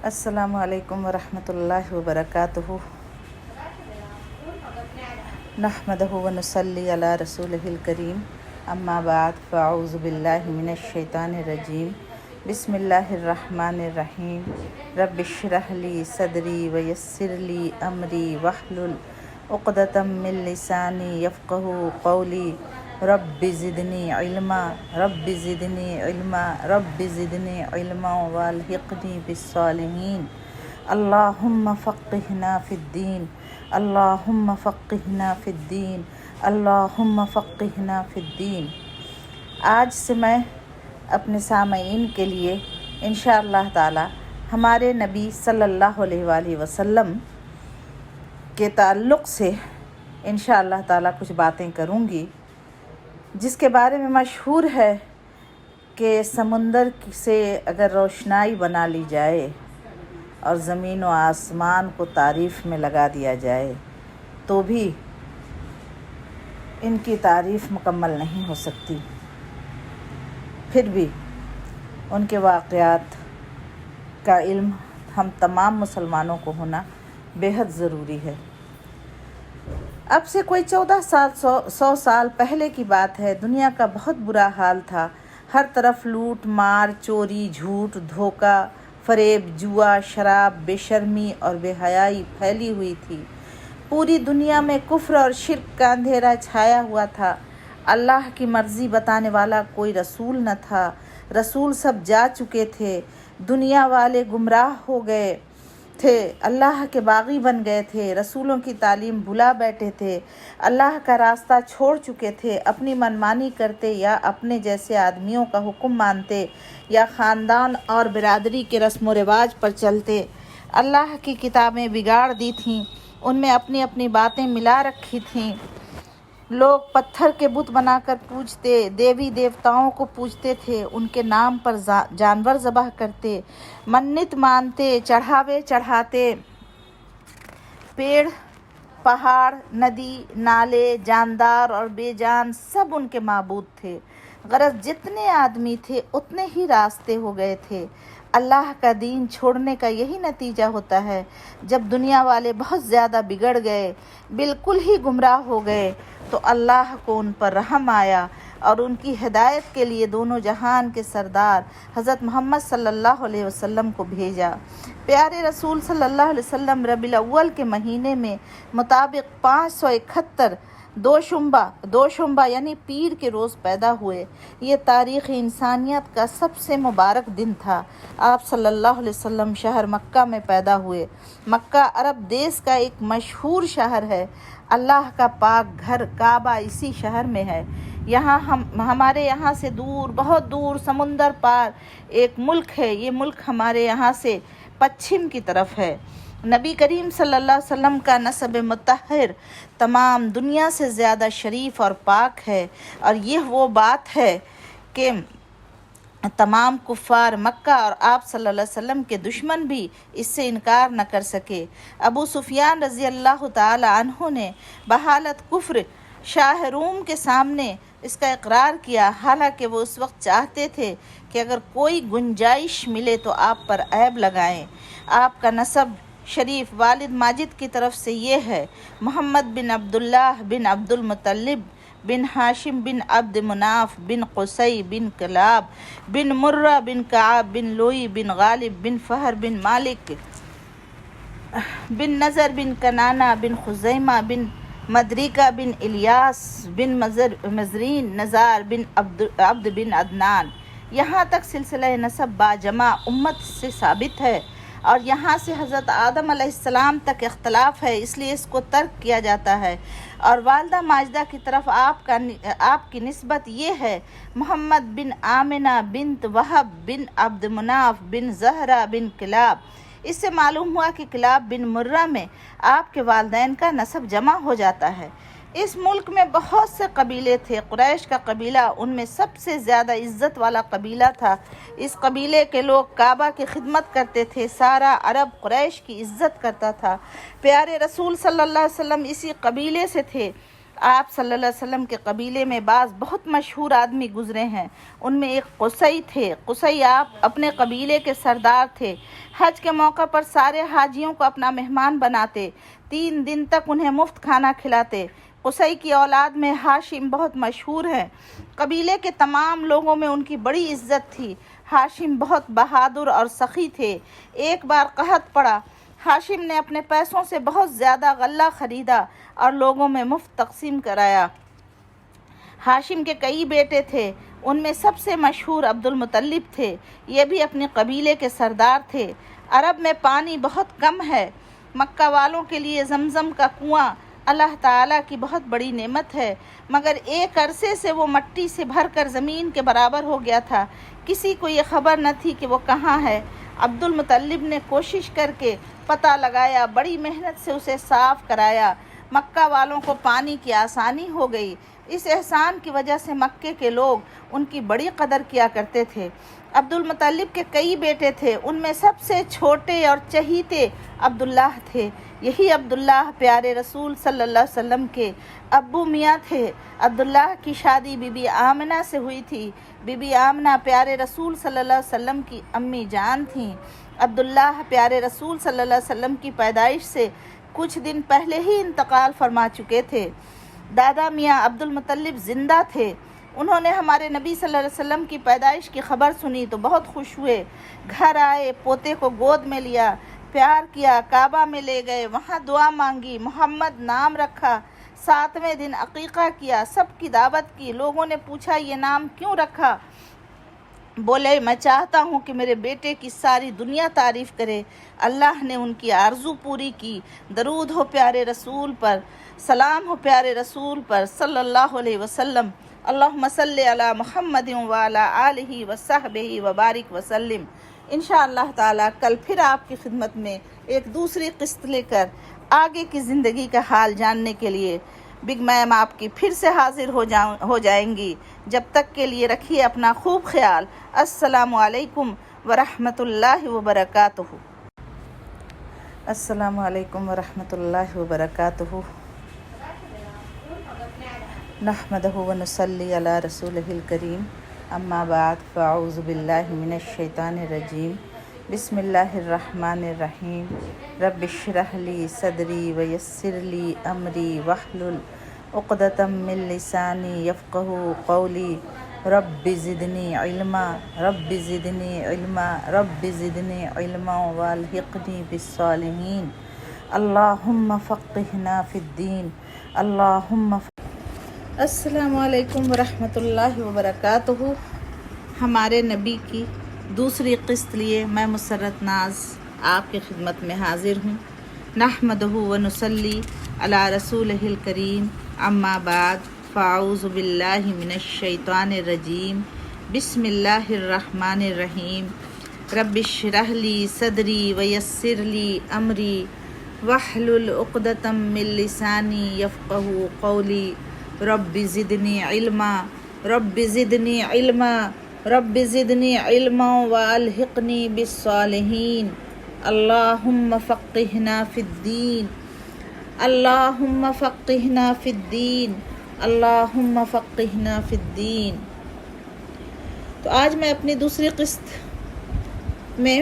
السلام علیکم ورحمۃ اللہ وبرکاتہ۔ نحمدہ ونصلی علی رسولہ الکریم، اما بعد فاعوذ باللہ من الشیطان الرجیم، بسم اللہ الرحمن الرحیم۔ رب اشرح لی صدری ویسر لی امری واحلل عقدۃ من لسانی یفقہوا قولی۔ رب زدنی علما رب زدنی علما رب زدنی علما والحقنی بالصالحین۔ اللہم فقہنا فی الدین، اللہم فقہنا فی الدین، اللہم فقہنا فی الدین۔ آج سے میں اپنے سامعین کے لیے انشاءاللہ تعالی ہمارے نبی صلی اللہ علیہ وآلہ وسلم کے تعلق سے انشاءاللہ تعالی کچھ باتیں کروں گی، جس کے بارے میں مشہور ہے کہ سمندر سے اگر روشنائی بنا لی جائے اور زمین و آسمان کو تعریف میں لگا دیا جائے تو بھی ان کی تعریف مکمل نہیں ہو سکتی۔ پھر بھی ان کے واقعات کا علم ہم تمام مسلمانوں کو ہونا بے حد ضروری ہے۔ اب سے کوئی 100 سال پہلے کی بات ہے۔ دنیا کا بہت برا حال تھا۔ ہر طرف لوٹ مار، چوری، جھوٹ، دھوکہ، فریب، جوا، شراب، بے شرمی اور بے حیائی پھیلی ہوئی تھی۔ پوری دنیا میں کفر اور شرک کا اندھیرا چھایا ہوا تھا۔ اللہ کی مرضی بتانے والا کوئی رسول نہ تھا۔ رسول سب جا چکے تھے۔ دنیا والے گمراہ ہو گئے تھے، اللہ کے باغی بن گئے تھے، رسولوں کی تعلیم بھلا بیٹھے تھے، اللہ کا راستہ چھوڑ چکے تھے، اپنی منمانی کرتے یا اپنے جیسے آدمیوں کا حکم مانتے یا خاندان اور برادری کے رسم و رواج پر چلتے۔ اللہ کی کتابیں بگاڑ دی تھیں، ان میں اپنی اپنی باتیں ملا رکھی تھیں۔ لوگ پتھر کے بت بنا کر پوجتے، دیوی دیوتاؤں کو پوجتے تھے، ان کے نام پر جانور ذبح کرتے، منت مانتے، چڑھاوے چڑھاتے۔ پیڑ، پہاڑ، ندی، نالے، جاندار اور بے جان سب ان کے معبود تھے۔ غرض جتنے آدمی تھے اتنے ہی راستے ہو گئے تھے۔ اللہ کا دین چھوڑنے کا یہی نتیجہ ہوتا ہے۔ جب دنیا والے بہت زیادہ بگڑ گئے، بالکل ہی گمراہ ہو گئے، تو اللہ کو ان پر رحم آیا اور ان کی ہدایت کے لیے دونوں جہان کے سردار حضرت محمد صلی اللہ علیہ وسلم کو بھیجا۔ پیارے رسول صلی اللہ علیہ وسلم ربیع الاول کے مہینے میں مطابق 571 دوشنبہ یعنی پیر کے روز پیدا ہوئے۔ یہ تاریخ انسانیت کا سب سے مبارک دن تھا۔ آپ صلی اللہ علیہ وسلم شہر مکہ میں پیدا ہوئے۔ مکہ عرب دیس کا ایک مشہور شہر ہے۔ اللہ کا پاک گھر کعبہ اسی شہر میں ہے۔ یہاں ہمارے یہاں سے دور، بہت دور سمندر پار ایک ملک ہے۔ یہ ملک ہمارے یہاں سے پچھم کی طرف ہے۔ نبی کریم صلی اللہ علیہ وسلم کا نسب مطہر تمام دنیا سے زیادہ شریف اور پاک ہے، اور یہ وہ بات ہے کہ تمام کفار مکہ اور آپ صلی اللہ علیہ وسلم کے دشمن بھی اس سے انکار نہ کر سکے۔ ابو سفیان رضی اللہ تعالی عنہ نے بحالت کفر شاہ روم کے سامنے اس کا اقرار کیا، حالانکہ وہ اس وقت چاہتے تھے کہ اگر کوئی گنجائش ملے تو آپ پر عیب لگائیں۔ آپ کا نسب شریف والد ماجد کی طرف سے یہ ہے: محمد بن عبداللہ بن عبد المطلب بن ہاشم بن عبد مناف بن قصی بن کلاب بن مرہ بن کعب بن لوئی بن غالب بن فہر بن مالک بن نظر بن کنانہ بن خزیمہ بن مدرکہ بن الیاس بن مزرین نزار بن عبد بن عدنان۔ یہاں تک سلسلہ نسب باجمع امت سے ثابت ہے، اور یہاں سے حضرت آدم علیہ السلام تک اختلاف ہے، اس لیے اس کو ترک کیا جاتا ہے۔ اور والدہ ماجدہ کی طرف آپ کی نسبت یہ ہے: محمد بن آمنہ بنت وہب بن عبد مناف بن زہرہ بن کلاب۔ اس سے معلوم ہوا کہ کلاب بن مرہ میں آپ کے والدین کا نسب جمع ہو جاتا ہے۔ اس ملک میں بہت سے قبیلے تھے۔ قریش کا قبیلہ ان میں سب سے زیادہ عزت والا قبیلہ تھا۔ اس قبیلے کے لوگ کعبہ کی خدمت کرتے تھے۔ سارا عرب قریش کی عزت کرتا تھا۔ پیارے رسول صلی اللہ علیہ وسلم اسی قبیلے سے تھے۔ آپ صلی اللہ علیہ وسلم کے قبیلے میں بعض بہت مشہور آدمی گزرے ہیں، ان میں ایک قصی تھے۔ قصی آپ اپنے قبیلے کے سردار تھے۔ حج کے موقع پر سارے حاجیوں کو اپنا مہمان بناتے، 3 دن تک انہیں مفت کھانا کھلاتے۔ قصی کی اولاد میں ہاشم بہت مشہور ہیں۔ قبیلے کے تمام لوگوں میں ان کی بڑی عزت تھی۔ ہاشم بہت بہادر اور سخی تھے۔ ایک بار قحط پڑا، ہاشم نے اپنے پیسوں سے بہت زیادہ غلہ خریدا اور لوگوں میں مفت تقسیم کرایا۔ ہاشم کے کئی بیٹے تھے، ان میں سب سے مشہور عبد المطلب تھے۔ یہ بھی اپنے قبیلے کے سردار تھے۔ عرب میں پانی بہت کم ہے۔ مکہ والوں کے لیے زمزم کا کنواں اللہ تعالیٰ کی بہت بڑی نعمت ہے، مگر ایک عرصے سے وہ مٹی سے بھر کر زمین کے برابر ہو گیا تھا۔ کسی کو یہ خبر نہ تھی کہ وہ کہاں ہے۔ عبد المطلب نے کوشش کر کے پتہ لگایا، بڑی محنت سے اسے صاف کرایا۔ مکہ والوں کو پانی کی آسانی ہو گئی۔ اس احسان کی وجہ سے مکے کے لوگ ان کی بڑی قدر کیا کرتے تھے۔ عبد المطلب کے کئی بیٹے تھے، ان میں سب سے چھوٹے اور چہیتے عبداللہ تھے۔ یہی عبداللہ پیارے رسول صلی اللہ علیہ وسلم کے ابو میاں تھے۔ عبداللہ کی شادی بی بی آمنہ سے ہوئی تھی۔ بی بی آمنہ پیارے رسول صلی اللہ علیہ وسلم کی امی جان تھیں۔ عبداللہ پیارے رسول صلی اللہ علیہ وسلم کی پیدائش سے کچھ دن پہلے ہی انتقال فرما چکے تھے۔ دادا میاں عبد المطلب زندہ تھے۔ انہوں نے ہمارے نبی صلی اللہ علیہ وسلم کی پیدائش کی خبر سنی تو بہت خوش ہوئے۔ گھر آئے، پوتے کو گود میں لیا، پیار کیا، کعبہ میں لے گئے، وہاں دعا مانگی، محمد نام رکھا۔ 7ویں دن عقیقہ کیا، سب کی دعوت کی۔ لوگوں نے پوچھا یہ نام کیوں رکھا؟ بولے میں چاہتا ہوں کہ میرے بیٹے کی ساری دنیا تعریف کرے۔ اللہ نے ان کی آرزو پوری کی۔ درود ہو پیارے رسول پر، سلام ہو پیارے رسول پر صلی اللہ علیہ وسلم۔ اللہم صلی علی محمد وعلی آلہ وصحبہ وبارک وسلم۔ انشاءاللہ تعالی کل پھر آپ کی خدمت میں ایک دوسری قسط لے کر آگے کی زندگی کا حال جاننے کے لیے بگ میم آپ کی پھر سے حاضر ہو جائیں گی۔ جب تک کے لیے رکھیے اپنا خوب خیال۔ السلام علیکم ورحمۃ اللہ وبرکاتہ۔ السلام علیکم ورحمۃ اللہ وبرکاتہ۔ نحمدہ ونصلی علی رسولہ الکریم، اما بعد فاعوذ باللہ من الشیطان الرجیم، بسم اللہ الرحمن الرحیم۔ رب اشرح لی صدری ویسر لی امری واحلل عقدۃ من لسانی یفقہوا قولی۔ رب زدنی علما، رب زدنی علما، رب زدنی علما والحقنی بالصالحین۔ اللہم فقہنا فی الدین، اللہم السلام علیکم ورحمۃ اللہ وبرکاتہ۔ ہمارے نبی کی دوسری قسط لیے میں مسرت ناز آپ کی خدمت میں حاضر ہوں۔ نحمدہ ونصلی علی رسولہ الکریم، اما بعد فاعوذ باللہ من الشیطان الرجیم، بسم اللہ الرحمن الرحیم۔ رب اشرح لی صدری ویسر لی امری واحلل عقدۃ من لسانی یفقہوا قولی۔ رب زدنی علما، رب زدنی علما، رب زدنی علما والحقنی بالصالحین۔ اللہم فقہنا فی الدین، اللہم فقہنا فی الدین، اللہم فقہنا فی الدین۔ تو آج میں اپنی دوسری قسط میں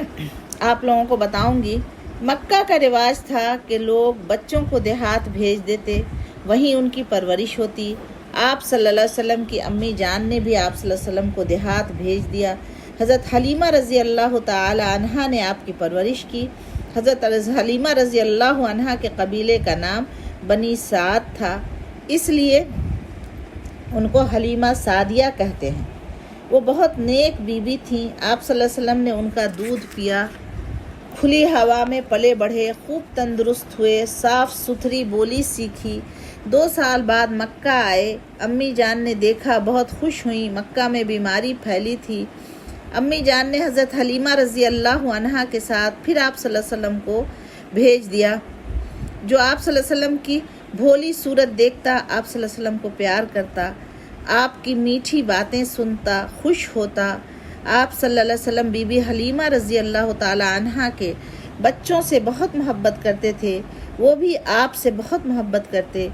آپ لوگوں کو بتاؤں گی، مکہ کا رواج تھا کہ لوگ بچوں کو دیہات بھیج دیتے، وہیں ان کی پرورش ہوتی۔ آپ صلی اللہ علیہ وسلم کی امی جان نے بھی آپ صلی اللہ علیہ وسلم کو دیہات بھیج دیا۔ حضرت حلیمہ رضی اللہ تعالی عنہا نے آپ کی پرورش کی۔ حضرت حلیمہ رضی اللہ عنہا کے قبیلے کا نام بنی سعد تھا، اس لیے ان کو حلیمہ سعدیہ کہتے ہیں۔ وہ بہت نیک بیوی تھیں۔ آپ صلی اللہ علیہ وسلم نے ان کا دودھ پیا، کھلی ہوا میں پلے بڑھے، خوب تندرست ہوئے، صاف ستھری بولی سیکھی۔ 2 سال بعد مکہ آئے۔ امی جان نے دیکھا، بہت خوش ہوئیں۔ مکہ میں بیماری پھیلی تھی۔ امی جان نے حضرت حلیمہ رضی اللہ عنہا کے ساتھ پھر آپ صلی اللہ علیہ وسلم کو بھیج دیا، جو آپ صلی اللہ علیہ وسلم کی بھولی صورت دیکھتا، آپ صلی اللہ علیہ وسلم کو پیار کرتا، آپ کی میٹھی باتیں سنتا، خوش ہوتا۔ آپ صلی اللہ علیہ وسلم بی بی حلیمہ رضی اللہ تعالی عنہا کے بچوں سے بہت محبت کرتے تھے، وہ بھی آپ سے بہت محبت کرتے۔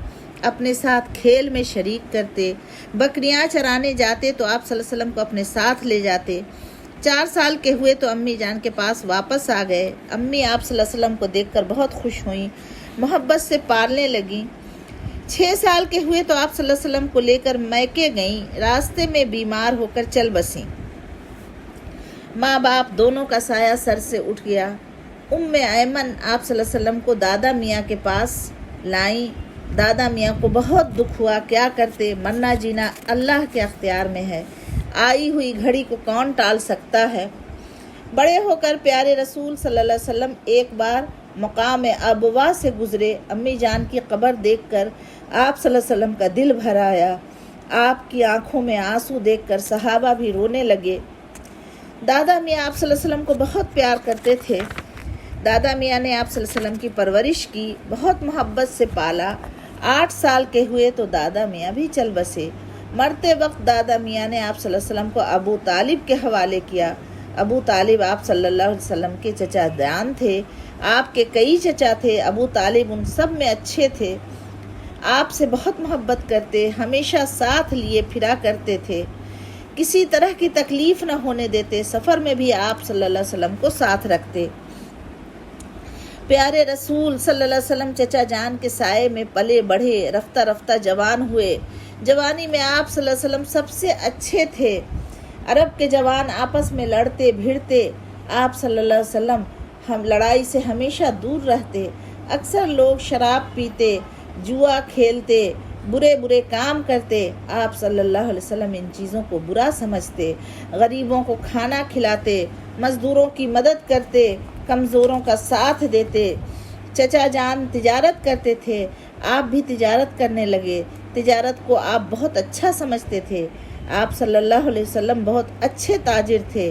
اپنے ساتھ کھیل میں شریک کرتے، بکریاں چرانے جاتے تو آپ صلی اللہ علیہ وسلم کو اپنے ساتھ لے جاتے۔ 4 سال کے ہوئے تو امی جان کے پاس واپس آ گئے۔ امی آپ صلی اللہ علیہ وسلم کو دیکھ کر بہت خوش ہوئیں، محبت سے پالنے لگیں۔ 6 سال کے ہوئے تو آپ صلی اللہ علیہ وسلم کو لے کر میکے گئیں، راستے میں بیمار ہو کر چل بسیں۔ ماں باپ دونوں کا سایہ سر سے اٹھ گیا۔ ام ایمن آپ صلی اللہ علیہ وسلم کو دادا میاں کے پاس لائیں۔ دادا میاں کو بہت دکھ ہوا، کیا کرتے، مرنا جینا اللہ کے اختیار میں ہے، آئی ہوئی گھڑی کو کون ٹال سکتا ہے۔ بڑے ہو کر پیارے رسول صلی اللہ علیہ وسلم ایک بار مقام ابوا سے گزرے۔ امی جان کی قبر دیکھ کر آپ صلی اللہ علیہ وسلم کا دل بھر آیا۔ آپ کی آنکھوں میں آنسو دیکھ کر صحابہ بھی رونے لگے۔ دادا میاں آپ صلی اللہ علیہ وسلم کو بہت پیار کرتے تھے۔ دادا میاں نے آپ صلی اللہ علیہ وسلم کی پرورش کی، بہت محبت سے پالا۔ 8 سال کے ہوئے تو دادا میاں بھی چل بسے۔ مرتے وقت دادا میاں نے آپ صلی اللہ علیہ وسلم کو ابو طالب کے حوالے کیا۔ ابو طالب آپ صلی اللہ علیہ وسلم کے چچا جان تھے۔ آپ کے کئی چچا تھے، ابو طالب ان سب میں اچھے تھے، آپ سے بہت محبت کرتے، ہمیشہ ساتھ لیے پھرا کرتے تھے، کسی طرح کی تکلیف نہ ہونے دیتے، سفر میں بھی آپ صلی اللہ علیہ وسلم کو ساتھ رکھتے۔ پیارے رسول صلی اللہ علیہ وسلم چچا جان کے سائے میں پلے بڑھے، رفتہ رفتہ جوان ہوئے۔ جوانی میں آپ صلی اللہ علیہ وسلم سب سے اچھے تھے۔ عرب کے جوان آپس میں لڑتے بھیڑتے، آپ صلی اللہ علیہ وسلم ہم لڑائی سے ہمیشہ دور رہتے۔ اکثر لوگ شراب پیتے، جوا کھیلتے، برے برے کام کرتے، آپ صلی اللہ علیہ وسلم ان چیزوں کو برا سمجھتے، غریبوں کو کھانا کھلاتے، مزدوروں کی مدد کرتے، کمزوروں کا ساتھ دیتے۔ چچا جان تجارت کرتے تھے، آپ بھی تجارت کرنے لگے۔ تجارت کو آپ بہت اچھا سمجھتے تھے۔ آپ صلی اللہ علیہ وسلم بہت اچھے تاجر تھے،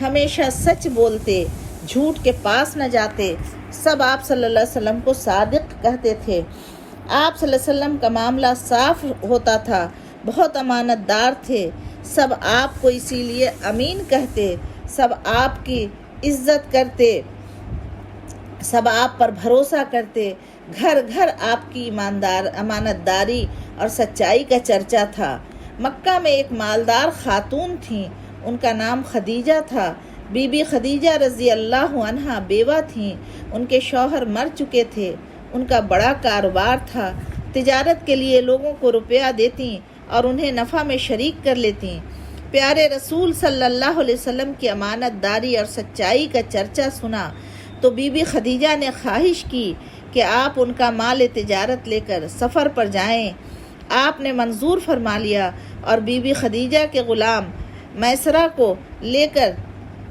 ہمیشہ سچ بولتے، جھوٹ کے پاس نہ جاتے، سب آپ صلی اللہ علیہ وسلم کو صادق کہتے تھے۔ آپ صلی اللہ علیہ وسلم کا معاملہ صاف ہوتا تھا، بہت امانت دار تھے، سب آپ کو اسی لیے امین کہتے، سب آپ کی عزت کرتے، سب آپ پر بھروسہ کرتے، گھر گھر آپ کی امانت داری اور سچائی کا چرچا تھا۔ مکہ میں ایک مالدار خاتون تھیں، ان کا نام خدیجہ تھا۔ بی بی خدیجہ رضی اللہ عنہا بیوہ تھیں، ان کے شوہر مر چکے تھے۔ ان کا بڑا کاروبار تھا، تجارت کے لیے لوگوں کو روپیہ دیتیں اور انہیں نفع میں شریک کر لیتیں۔ پیارے رسول صلی اللہ علیہ وسلم کی امانت داری اور سچائی کا چرچا سنا تو بی بی خدیجہ نے خواہش کی کہ آپ ان کا مال تجارت لے کر سفر پر جائیں۔ آپ نے منظور فرما لیا اور بی بی خدیجہ کے غلام میسرہ کو لے کر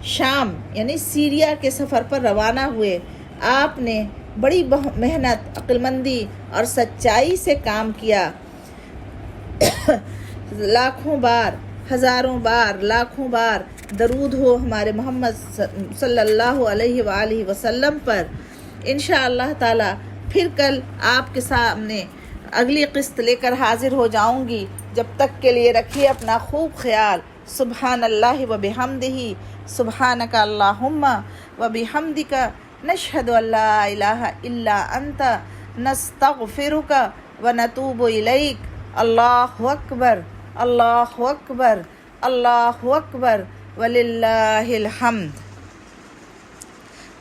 شام یعنی سیریا کے سفر پر روانہ ہوئے۔ آپ نے بڑی محنت، عقلمندی اور سچائی سے کام کیا۔ لاکھوں بار، ہزاروں بار، لاکھوں بار درود ہو ہمارے محمد صلی اللہ علیہ وآلہ وسلم پر۔ انشاءاللہ تعالی پھر کل آپ کے سامنے اگلی قسط لے کر حاضر ہو جاؤں گی۔ جب تک کے لیے رکھیے اپنا خوب خیال۔ سبحان اللہ و بحمدہ، سبحانک اللہم و بحمدک، نشہد ان لا الہ الا انت، نستغفرک و نتوب الیک۔ اللہ اکبر، اللہ اکبر، اللہ اکبر، وللہ الحمد۔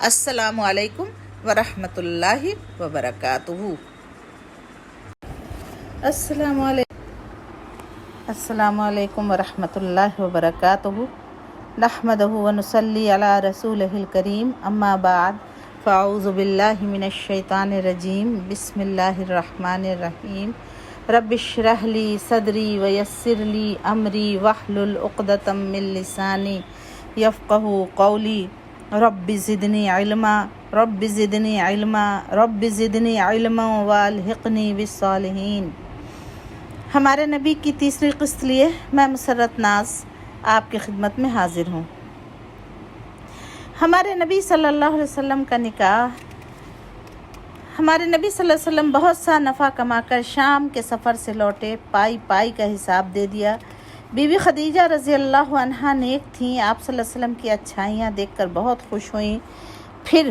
السلام علیکم ورحمۃ اللہ وبرکاتہ۔ السلام علیکم ورحمۃ اللہ وبرکاتہ۔ نحمدہ ونصلی علی رسولہ الکریم، اما بعد فاعوذ باللہ من الشیطان الرجیم، بسم اللہ الرحمن الرحیم۔ رب اشرح لی صدری ویسر لی امری واحلل عقدۃ من لسانی یفقہوا قولی۔ رب زدنی علما، رب زدنی علما، رب زدنی علما والحقنی بالصالحین۔ ہمارے نبی کی تیسری قسط لیے میں مسرت ناز آپ کی خدمت میں حاضر ہوں۔ ہمارے نبی صلی اللہ علیہ وسلم کا نکاح، ہمارے نبی صلی اللہ علیہ وسلم بہت سا نفع کما کر شام کے سفر سے لوٹے، پائی پائی کا حساب دے دیا۔ بی بی خدیجہ رضی اللہ عنہا نیک تھیں، آپ صلی اللہ علیہ وسلم کی اچھائیاں دیکھ کر بہت خوش ہوئیں۔ پھر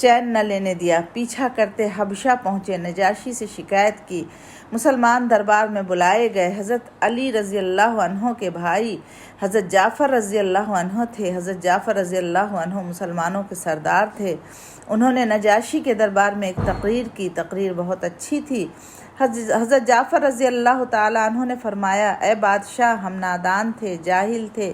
چین نہ لینے دیا، پیچھا کرتے حبشہ پہنچے، نجاشی سے شکایت کی، مسلمان دربار میں بلائے گئے۔ حضرت علی رضی اللہ عنہ کے بھائی حضرت جعفر رضی اللہ عنہ تھے۔ حضرت جعفر رضی اللہ عنہ مسلمانوں کے سردار تھے۔ انہوں نے نجاشی کے دربار میں ایک تقریر کی، تقریر بہت اچھی تھی۔ حضرت جعفر رضی اللہ تعالیٰ عنہ نے فرمایا، اے بادشاہ، ہم نادان تھے، جاہل تھے،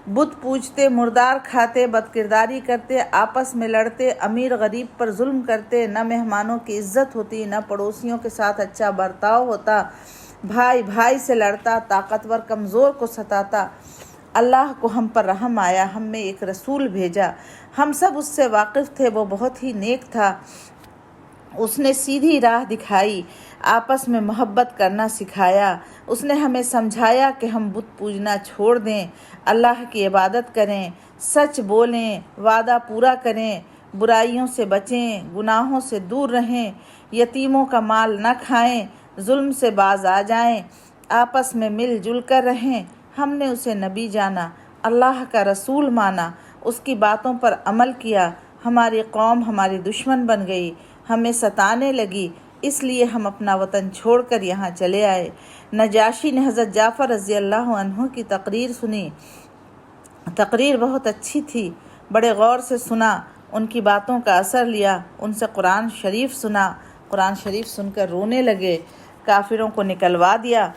بت پوجتے، مردار کھاتے، بدکرداری کرتے، آپس میں لڑتے، امیر غریب پر ظلم کرتے، نہ مہمانوں کی عزت ہوتی، نہ پڑوسیوں کے ساتھ اچھا برتاؤ ہوتا، بھائی بھائی سے لڑتا، طاقتور کمزور کو ستاتا۔ اللہ کو ہم پر رحم آیا، ہم میں ایک رسول بھیجا، ہم سب اس سے واقف تھے، وہ بہت ہی نیک تھا، اس نے سیدھی راہ دکھائی، آپس میں محبت کرنا سکھایا، اس نے ہمیں سمجھایا کہ ہم بت پوجنا چھوڑ دیں، اللہ کی عبادت کریں، سچ بولیں، وعدہ پورا کریں، برائیوں سے بچیں، گناہوں سے دور رہیں، یتیموں کا مال نہ کھائیں، ظلم سے باز آ جائیں، آپس میں مل جل کر رہیں۔ ہم نے اسے نبی جانا، اللہ کا رسول مانا، اس کی باتوں پر عمل کیا۔ ہماری قوم ہماری دشمن بن گئی، ہمیں ستانے لگی، اس لیے ہم اپنا وطن چھوڑ کر یہاں چلے آئے۔ نجاشی نے حضرت جعفر رضی اللہ عنہ کی تقریر سنی، تقریر بہت اچھی تھی، بڑے غور سے سنا، ان کی باتوں کا اثر لیا، ان سے قرآن شریف سنا، قرآن شریف سن کر رونے لگے، کافروں کو نکلوا دیا،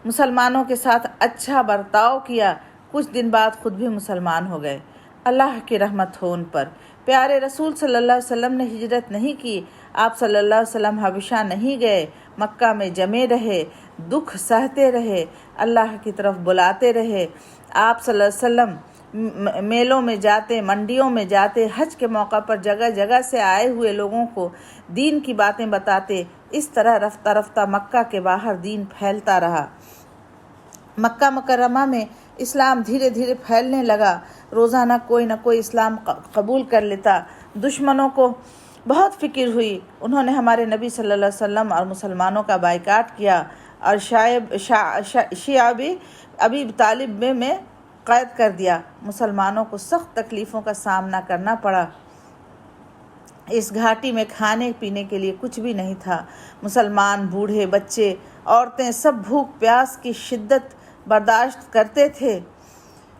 مسلمانوں کے ساتھ اچھا برتاؤ کیا، کچھ دن بعد خود بھی مسلمان ہو گئے۔ اللہ کی رحمت ہو ان پر۔ پیارے رسول صلی اللہ علیہ وسلم نے ہجرت نہیں کی، آپ صلی اللہ علیہ وسلم حبشہ نہیں گئے، مکہ میں جمے رہے، دکھ سہتے رہے، اللہ کی طرف بلاتے رہے۔ آپ صلی اللہ علیہ وسلم میلوں میں جاتے، منڈیوں میں جاتے، حج کے موقع پر جگہ جگہ سے آئے ہوئے لوگوں کو دین کی باتیں بتاتے۔ اس طرح رفتہ رفتہ مکہ کے باہر دین پھیلتا رہا۔ مکہ مکرمہ میں اسلام دھیرے دھیرے پھیلنے لگا، روزانہ کوئی نہ کوئی اسلام قبول کر لیتا۔ دشمنوں کو بہت فکر ہوئی، انہوں نے ہمارے نبی صلی اللہ علیہ وسلم اور مسلمانوں کا بائیکاٹ کیا، اور شیعہ بھی ابی طالب میں قید کر دیا۔ مسلمانوں کو سخت تکلیفوں کا سامنا کرنا پڑا۔ اس گھاٹی میں کھانے پینے کے لیے کچھ بھی نہیں تھا۔ مسلمان، بوڑھے، بچے، عورتیں سب بھوک پیاس کی شدت برداشت کرتے تھے۔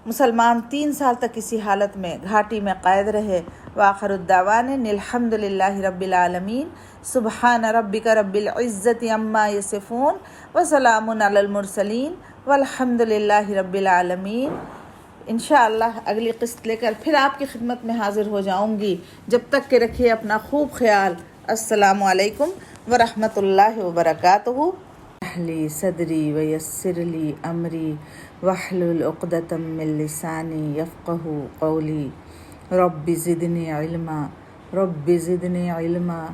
مسلمان 3 سال تک اسی حالت میں گھاٹی میں قید رہے۔ وآخر الدعوان الحمد للہ رب العالمین، سبحان ربک رب العزت عما یصفون، وسلام علی المرسلین، والحمد للہ رب العالمین۔ انشاءاللہ اگلی قسط لے کر پھر آپ کی خدمت میں حاضر ہو جاؤں گی۔ جب تک کہ رکھیے اپنا خوب خیال۔ السلام علیکم ورحمۃ اللہ وبرکاتہ۔ احلی صدری ویسر لی امری واحلل عقدۃ من لسانی یفقہوا قولی۔ رب زدنی علما، رب زدنی علما،